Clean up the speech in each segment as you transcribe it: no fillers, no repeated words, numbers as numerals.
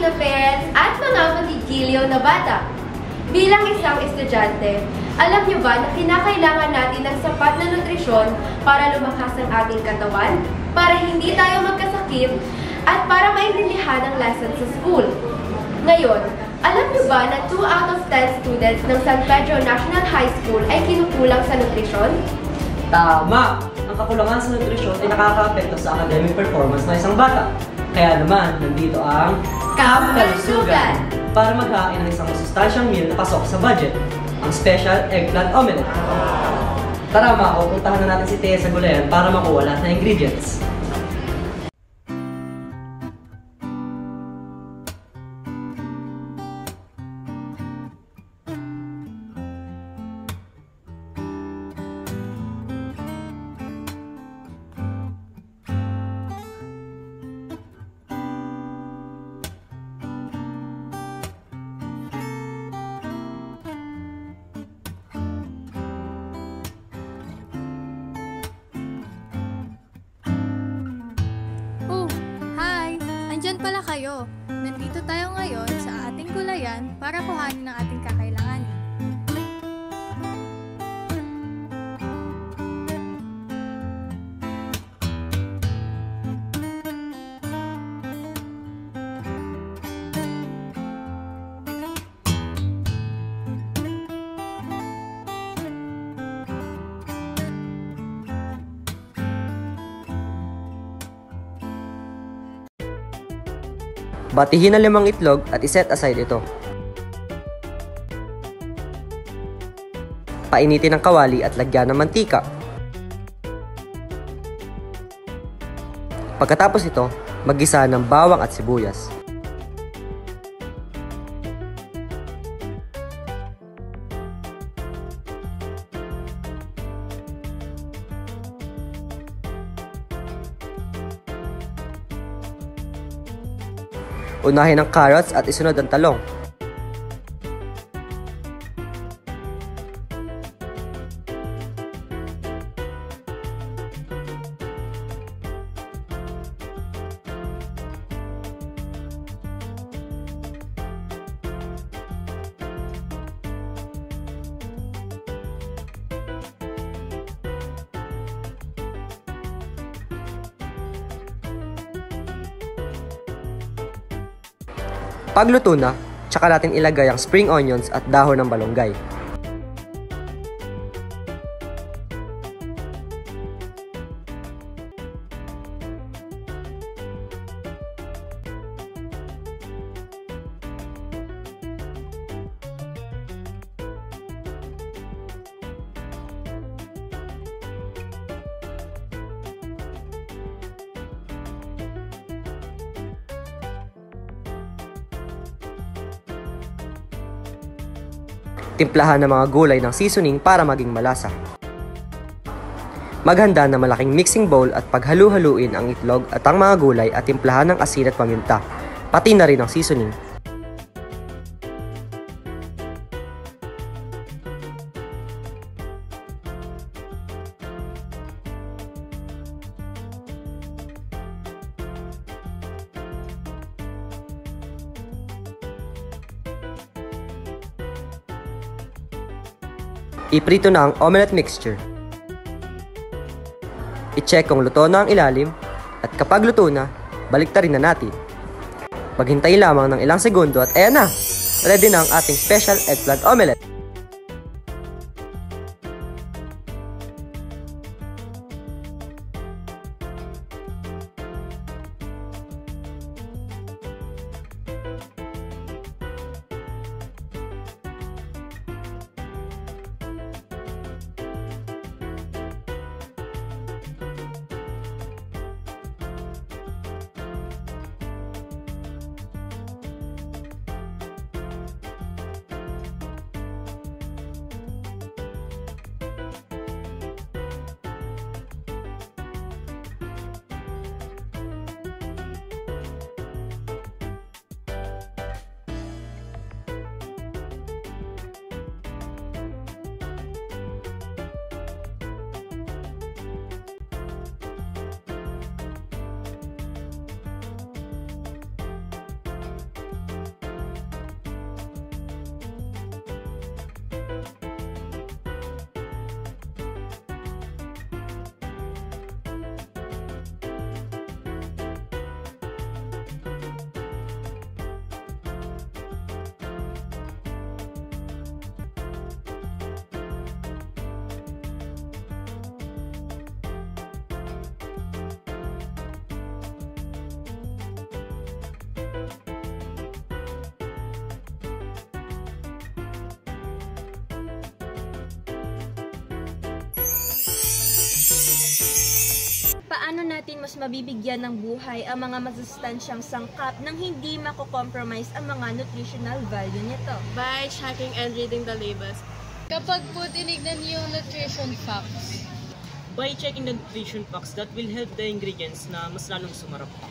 morning na parents at mga magigiliw na bata! Bilang isang estudyante, alam niyo ba na kinakailangan natin ng sapat na nutrisyon para lumakas ang ating katawan, para hindi tayo magkasakit, at para maintindihan ang lesson sa school? Ngayon, alam niyo ba na 2 out of 10 students ng San Pedro National High School ay kinukulang sa nutrisyon? Tama! Ang kakulangan sa nutrisyon ay nakaka-apekto sa academic performance ng isang bata. Kaya naman, nandito ang Camp Kalusugan! Para maghain ng isang masustansyang meal na pasok sa budget, ang special eggplant omelette. Tara mga ko, puntahan na natin si Thea sa gulayan para makuha lahat ng ingredients. Nandyan pala kayo. Nandito tayo ngayon sa ating gulayan para kuhanin ang ating kakailanganin. Batihin ang 5 itlog at iset aside ito. Painitin ang kawali at lagyan ng mantika. Pagkatapos ito, maggisa ng bawang at sibuyas. Unahin ang carrots at isunod ang talong. Pagluto na, tsaka natin ilagay ang spring onions at dahon ng balonggay. Timplahan ng mga gulay ng seasoning para maging malasa. Maghanda ng malaking mixing bowl at paghalu-haluin ang itlog at ang mga gulay at timplahan ng asin at paminta, pati na rin ang seasoning. Iprito na ang omelette mixture. I-check kung luto na ang ilalim at kapag luto na, baliktarin na natin. Maghintay lamang ng ilang segundo at ayan na! Ready na ang ating special eggplant omelette. paano natin mas mabibigyan ng buhay ang mga masustansyang sangkap nang hindi mako-compromise ang mga nutritional value nito? By checking and reading the labels. Kapag po tinignan niyo yung nutrition facts, By checking the nutrition facts that will help the ingredients na mas lalong sumarap pa.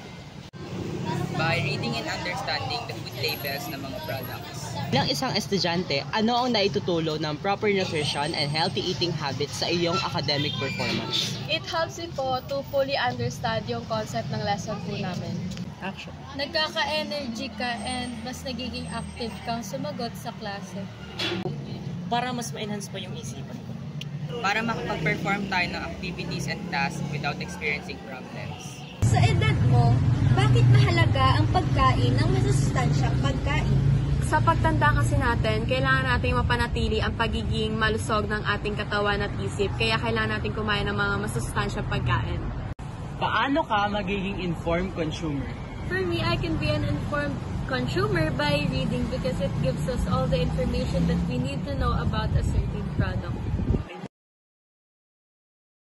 By reading and understanding the food labels ng mga products. Bilang isang estudyante, ano ang naitutulo ng proper nutrition and healthy eating habits sa iyong academic performance? It helps you po to fully understand yung concept ng lesson po namin. Action. nagkaka-energy ka and mas nagiging active kang sumagot sa klase. Para mas ma-enhance pa yung isipan ko. Para makapag-perform tayo ng activities and tasks without experiencing problems. Sa edad mo, bakit mahalaga ang pagkain ng masustansyang pagkain? Sa pagtanda kasi natin, kailangan natin mapanatili ang pagiging malusog ng ating katawan at isip. Kaya kailangan natin kumain ng mga masustansyang pagkain. Paano ka magiging informed consumer? For me, I can be an informed consumer by reading because it gives us all the information that we need to know about a certain product.